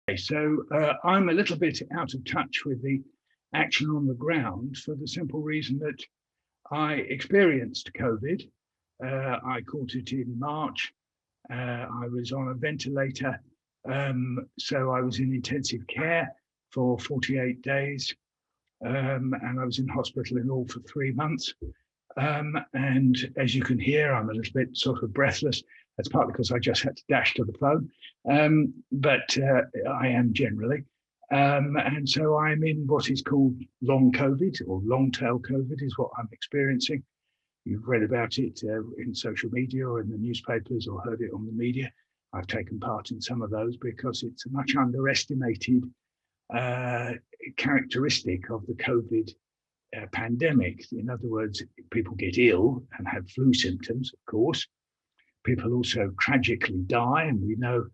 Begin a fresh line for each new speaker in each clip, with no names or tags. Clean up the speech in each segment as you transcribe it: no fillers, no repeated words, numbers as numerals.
I'm a little bit out of touch with the action on the ground for the simple reason that I experienced COVID. I caught it in March. I was on a ventilator, so I was in intensive care for 48 days, and I was in hospital in all for 3 months. And as you can hear, I'm a little bit sort of breathless. That's partly because I just had to dash to the phone, but I am generally. And so I'm in what is called long COVID, or long tail COVID is what I'm experiencing. You've read about it in social media or in the newspapers or heard it on the media. I've taken part in some of those because it's a much underestimated characteristic of the COVID pandemic. In other words, people get ill and have flu symptoms, of course. People also tragically die, and we know,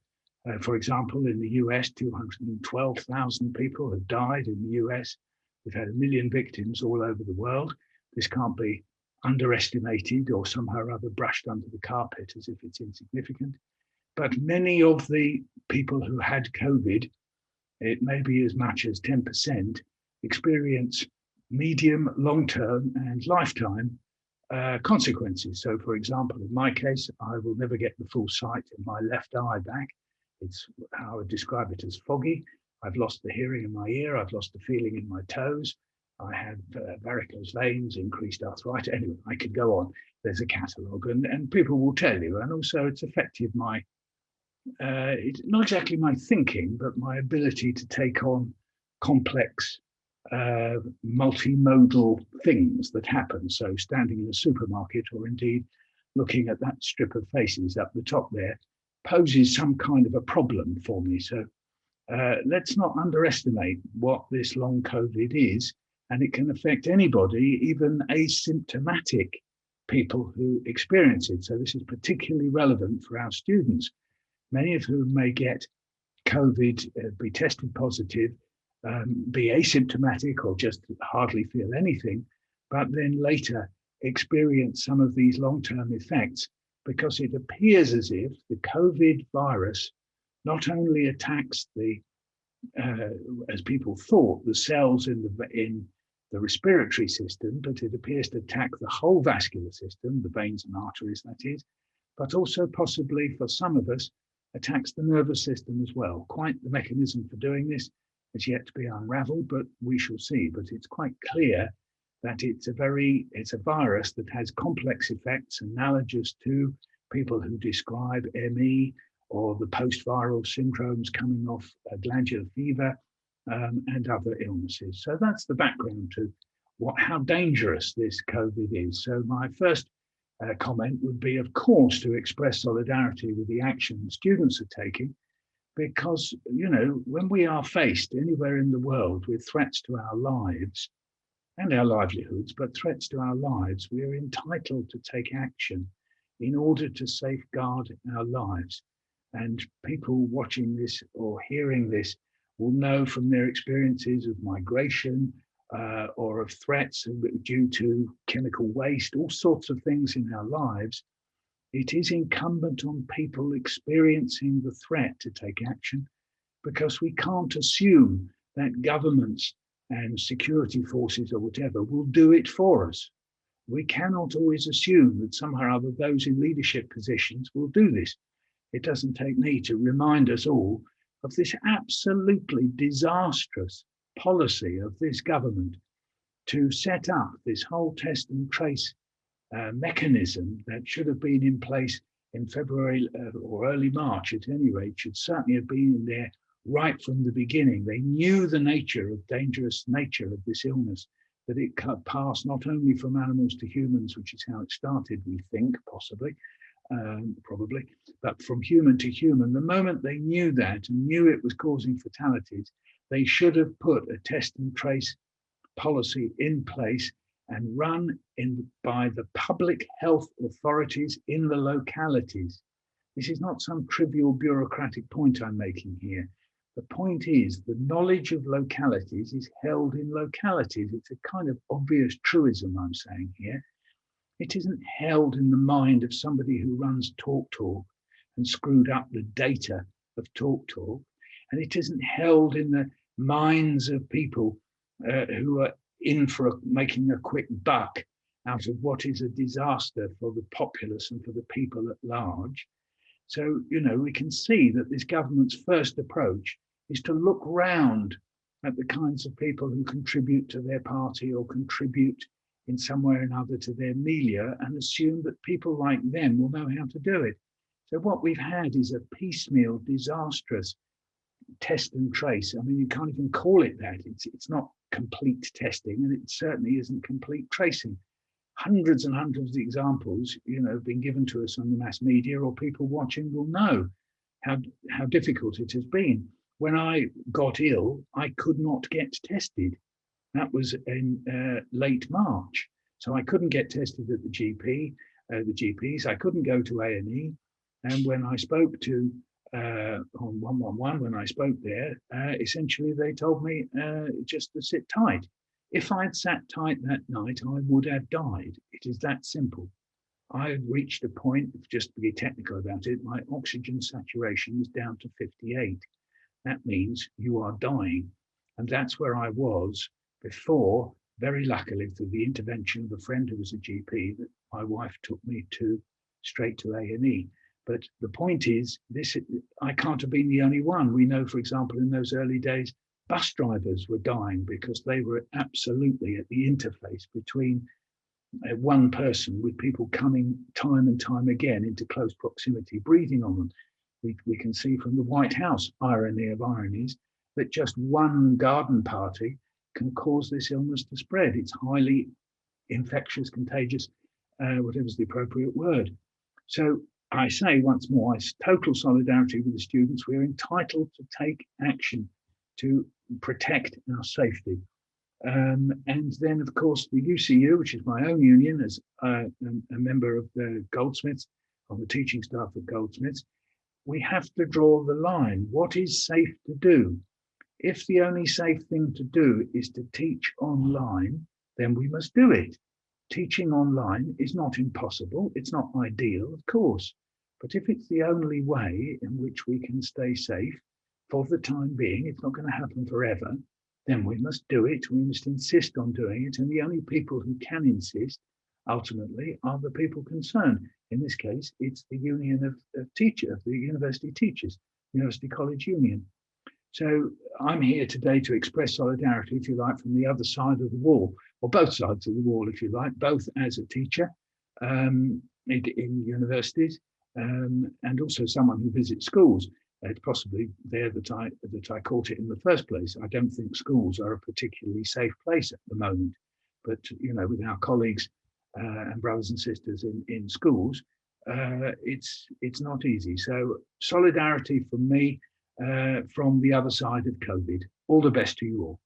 for example, in the US, 212,000 people have died in the US. We've had 1 million victims all over the world. This can't be underestimated or somehow or other brushed under the carpet as if it's insignificant. But many of the people who had COVID, it may be as much as 10%, experience medium, long-term and lifetime consequences. So for example, in my case, I will never get the full sight in my left eye back. It's how I would describe it as foggy. I've lost the hearing in my ear. I've lost the feeling in my toes. I have varicose veins, increased arthritis. Anyway, I could go on. There's a catalogue, and people will tell you. And also it's affected my, not exactly my thinking, but my ability to take on complex multimodal things that happen. So standing in a supermarket, or indeed looking at that strip of faces up the top there, poses some kind of a problem for me. So let's not underestimate what this long COVID is, and it can affect anybody, even asymptomatic people who experience it. So this is particularly relevant for our students, many of whom may get COVID, be tested positive, be asymptomatic or just hardly feel anything, but then later experience some of these long-term effects, because it appears as if the COVID virus not only attacks the, as people thought, the cells in the respiratory system, but it appears to attack the whole vascular system, the veins and arteries, that is, but also possibly for some of us, attacks the nervous system as well. Quite the mechanism for doing this is yet to be unraveled, but we shall see. But it's quite clear that it's a virus that has complex effects analogous to people who describe ME or the post-viral syndromes coming off glandular fever and other illnesses. So that's the background to how dangerous this COVID is. So my first comment would be, of course, to express solidarity with the action students are taking, because, you know, when we are faced anywhere in the world with threats to our lives and our livelihoods, but threats to our lives, we are entitled to take action in order to safeguard our lives. And people watching this or hearing this will know from their experiences of migration or of threats due to chemical waste, all sorts of things in our lives. It is incumbent on people experiencing the threat to take action, because we can't assume that governments and security forces or whatever will do it for us. We cannot always assume that somehow or other those in leadership positions will do this. It doesn't take me to remind us all of this absolutely disastrous policy of this government to set up this whole test and trace mechanism that should have been in place in February or early March, at any rate, should certainly have been in there right from the beginning. They knew the dangerous nature of this illness, that it passed not only from animals to humans, which is how it started, we think, possibly, probably, but from human to human. The moment they knew that and knew it was causing fatalities, they should have put a test and trace policy in place and run by the public health authorities in the localities. This is not some trivial bureaucratic point I'm making here. The point is the knowledge of localities is held in localities. It's a kind of obvious truism I'm saying here. It isn't held in the mind of somebody who runs TalkTalk and screwed up the data of TalkTalk. and it isn't held in the minds of people who are in for making a quick buck out of what is a disaster for the populace and for the people at large. So, we can see that this government's first approach is to look round at the kinds of people who contribute to their party or contribute in some way or another to their milieu and assume that people like them will know how to do it. So what we've had is a piecemeal, disastrous test and trace. I mean, you can't even call it that. It's not complete testing, and it certainly isn't complete tracing. Hundreds and hundreds of examples, have been given to us on the mass media, or people watching will know how difficult it has been. When I got ill, I could not get tested. That was in late March, so I couldn't get tested at the GPs. I couldn't go to A&E, and when I spoke to on 111, when I spoke there, essentially they told me just to sit tight. If I'd sat tight that night, I would have died. It is that simple. I had reached a point, just to be technical about it, my oxygen saturation was down to 58. That means you are dying. And that's where I was before, very luckily, through the intervention of a friend who was a GP, that my wife took me straight to A&E. But the point is, I can't have been the only one. We know, for example, in those early days, bus drivers were dying because they were absolutely at the interface between one person with people coming time and time again into close proximity, breathing on them. We can see from the White House, irony of ironies, that just one garden party can cause this illness to spread. It's highly infectious, contagious, whatever's the appropriate word. So I say once more, it's total solidarity with the students. We're entitled to take action to protect our safety. And then, of course, the UCU, which is my own union, as a member of the Goldsmiths, on the teaching staff of Goldsmiths, we have to draw the line. What is safe to do? If the only safe thing to do is to teach online, then we must do it. Teaching online is not impossible. It's not ideal, of course. But if it's the only way in which we can stay safe for the time being, it's not going to happen forever, then we must do it. We must insist on doing it. And the only people who can insist, ultimately, are the people concerned. In this case, it's the Union of Teachers, the University Teachers, University College Union. So I'm here today to express solidarity, if you like, from the other side of the wall, or both sides of the wall, if you like, both as a teacher in universities and also someone who visits schools. It's possibly there that I caught it in the first place. I don't think schools are a particularly safe place at the moment, but with our colleagues and brothers and sisters in schools, it's not easy. So solidarity from me from the other side of COVID. All the best to you all.